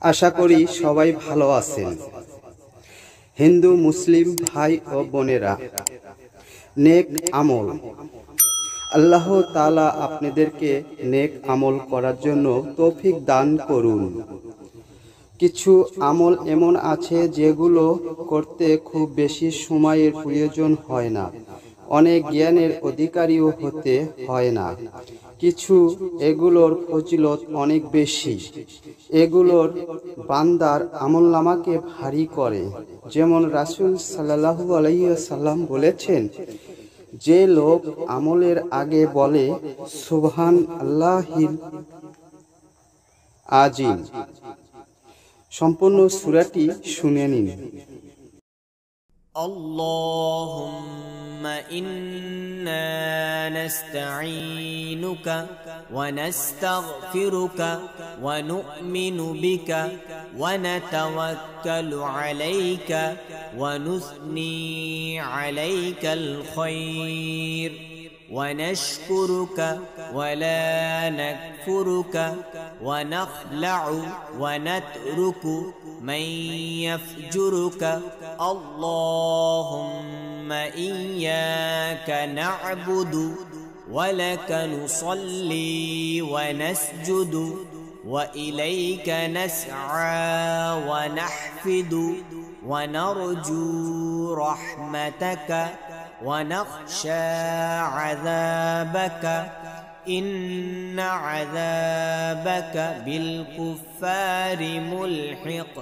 আশা করি সবাই ভালো আছেন। হিন্দু মুসলিম ভাই ও বোনেরা, নেক আমল, আল্লাহ তাআলা আপনাদেরকে নেক আমল করার জন্য তৌফিক দান করুন। কিছু আমল এমন আছে যেগুলো করতে খুব বেশি সময়ের প্রয়োজন হয় না, অনেক জ্ঞানের অধিকারীও হতে হয় না। কিছু এগুলোর ফজিলত অনেক বেশি, এগুলোর বান্দার আমলনামাকে ভারী করে। যেমন রাসূল সাল্লাল্লাহু আলাইহি ওয়াসাল্লাম বলেছেন, যে লোক আমলের আগে বলে সুবহান আল্লাহিল আজিম, সম্পূর্ণ সূরাটি শুনে নিন। اللهم إنا نستعينك ونستغفرك ونؤمن بك ونتوكل عليك ونثني عليك الخير ونشكرك ولا نكفرك ونخلع ونترك من يفجرك. اللهم إياك نعبد ولك نصلي ونسجد وإليك نسعى ونحفد ونرجو رحمتك ونخشى عذابك إن عذابك بالكفار ملحق.